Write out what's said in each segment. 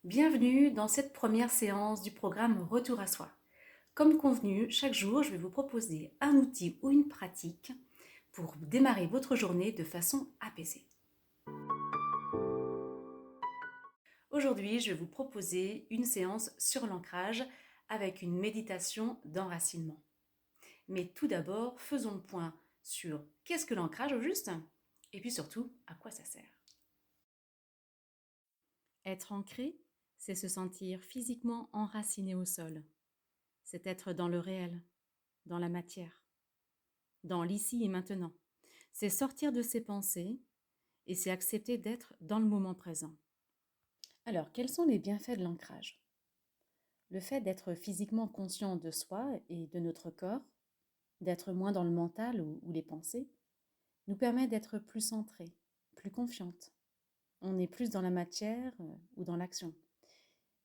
Bienvenue dans cette première séance du programme Retour à soi. Comme convenu, chaque jour, je vais vous proposer un outil ou une pratique pour démarrer votre journée de façon apaisée. Aujourd'hui, je vais vous proposer une séance sur l'ancrage avec une méditation d'enracinement. Mais tout d'abord, faisons le point sur qu'est-ce que l'ancrage au juste et puis surtout à quoi ça sert. Être ancré, c'est se sentir physiquement enraciné au sol. C'est être dans le réel, dans la matière, dans l'ici et maintenant. C'est sortir de ses pensées et c'est accepter d'être dans le moment présent. Alors, quels sont les bienfaits de l'ancrage? Le fait d'être physiquement conscient de soi et de notre corps, d'être moins dans le mental ou les pensées, nous permet d'être plus centrés, plus confiantes. On est plus dans la matière ou dans l'action.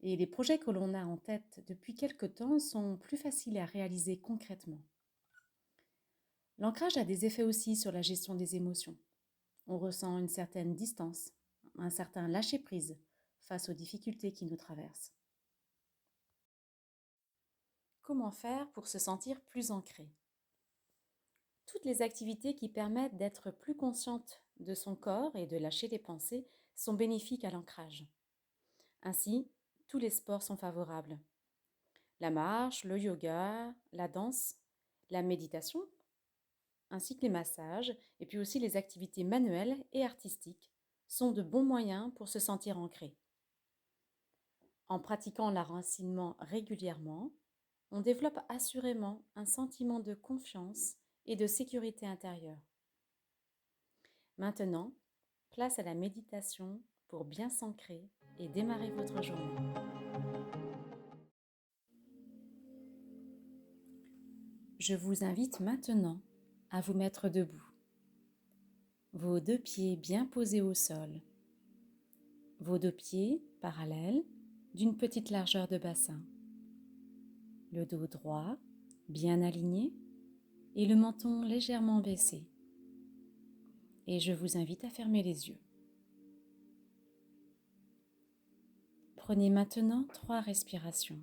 Et les projets que l'on a en tête depuis quelque temps sont plus faciles à réaliser concrètement. L'ancrage a des effets aussi sur la gestion des émotions. On ressent une certaine distance, un certain lâcher-prise face aux difficultés qui nous traversent. Comment faire pour se sentir plus ancré? Toutes les activités qui permettent d'être plus consciente de son corps et de lâcher les pensées sont bénéfiques à l'ancrage. Ainsi, tous les sports sont favorables. La marche, le yoga, la danse, la méditation, ainsi que les massages, et puis aussi les activités manuelles et artistiques, sont de bons moyens pour se sentir ancré. En pratiquant l'enracinement régulièrement, on développe assurément un sentiment de confiance et de sécurité intérieure. Maintenant, place à la méditation pour bien s'ancrer et démarrer votre journée. Je vous invite maintenant à vous mettre debout, vos deux pieds bien posés au sol, vos deux pieds parallèles d'une petite largeur de bassin, le dos droit, bien aligné et le menton légèrement baissé. Et je vous invite à fermer les yeux. Prenez maintenant 3 respirations.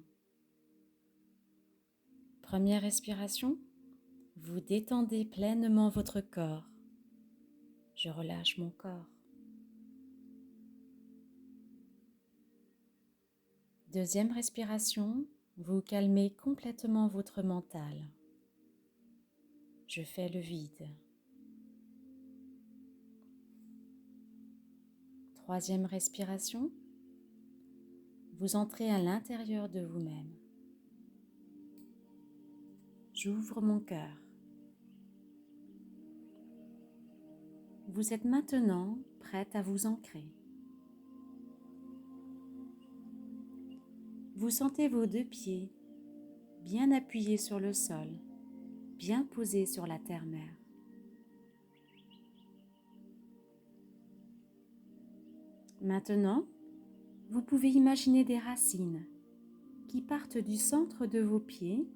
Première respiration, vous détendez pleinement votre corps. Je relâche mon corps. Deuxième respiration, vous calmez complètement votre mental. Je fais le vide. Troisième respiration, vous entrez à l'intérieur de vous-même. J'ouvre mon cœur. Vous êtes maintenant prête à vous ancrer. Vous sentez vos deux pieds bien appuyés sur le sol, bien posés sur la terre-mère. Maintenant, vous pouvez imaginer des racines qui partent du centre de vos pieds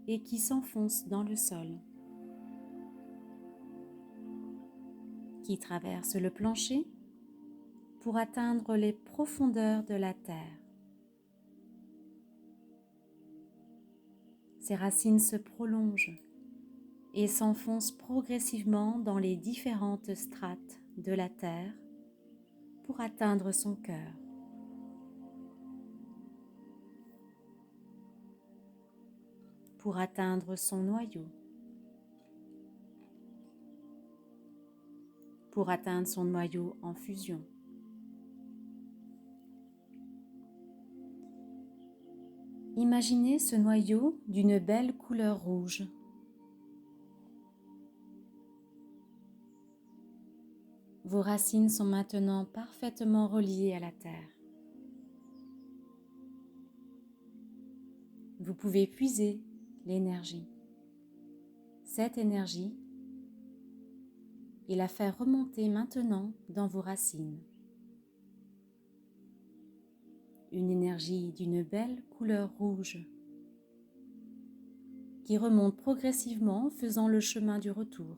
et qui s'enfoncent dans le sol, qui traversent le plancher pour atteindre les profondeurs de la terre. Ces racines se prolongent et s'enfoncent progressivement dans les différentes strates de la terre pour atteindre son cœur. Pour atteindre son noyau. Pour atteindre son noyau en fusion. Imaginez ce noyau d'une belle couleur rouge. Vos racines sont maintenant parfaitement reliées à la terre. Vous pouvez puiser l'énergie, cette énergie, et la faire remonter maintenant dans vos racines. Une énergie d'une belle couleur rouge qui remonte progressivement faisant le chemin du retour.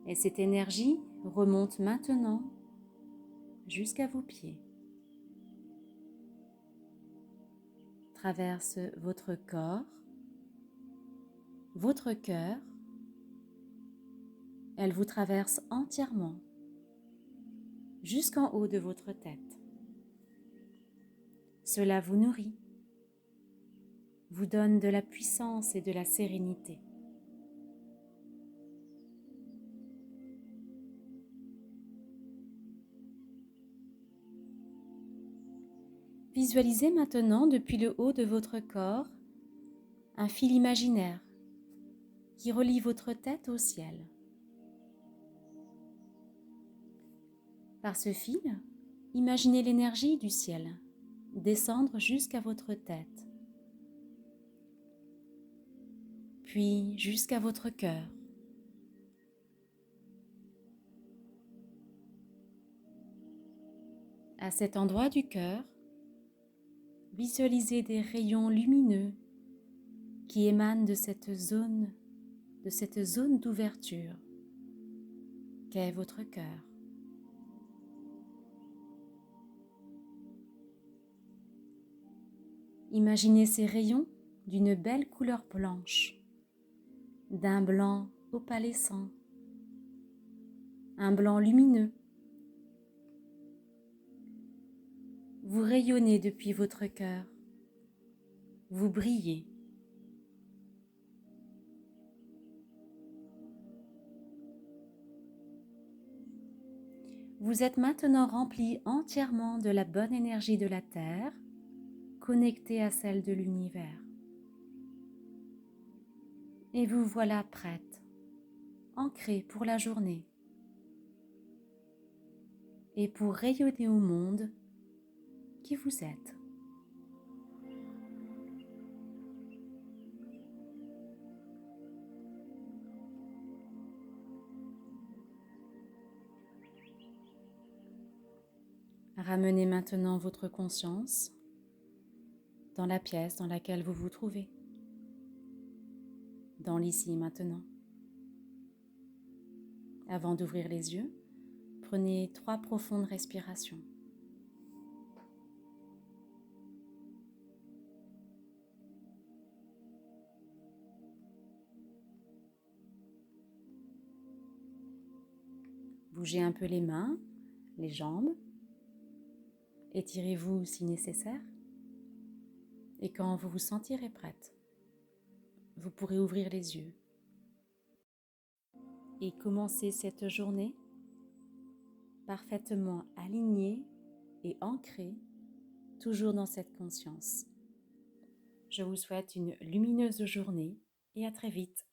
Et cette énergie remonte maintenant jusqu'à vos pieds, traverse votre corps, votre cœur, elle vous traverse entièrement jusqu'en haut de votre tête. Cela vous nourrit, vous donne de la puissance et de la sérénité. Visualisez maintenant depuis le haut de votre corps un fil imaginaire qui relie votre tête au ciel. Par ce fil, imaginez l'énergie du ciel descendre jusqu'à votre tête, puis jusqu'à votre cœur. À cet endroit du cœur, visualisez des rayons lumineux qui émanent de cette zone d'ouverture qu'est votre cœur. Imaginez ces rayons d'une belle couleur blanche, d'un blanc opalescent, un blanc lumineux. Vous rayonnez depuis votre cœur, vous brillez. Vous êtes maintenant rempli entièrement de la bonne énergie de la Terre, connectée à celle de l'univers. Et vous voilà prête, ancrée pour la journée et pour rayonner au monde qui vous êtes. Ramenez maintenant votre conscience dans la pièce dans laquelle vous vous trouvez, dans l'ici et maintenant. Avant d'ouvrir les yeux, prenez 3 profondes respirations. Bougez un peu les mains, les jambes, étirez-vous si nécessaire. Et quand vous vous sentirez prête, vous pourrez ouvrir les yeux et commencer cette journée parfaitement alignée et ancrée, toujours dans cette conscience. Je vous souhaite une lumineuse journée et à très vite.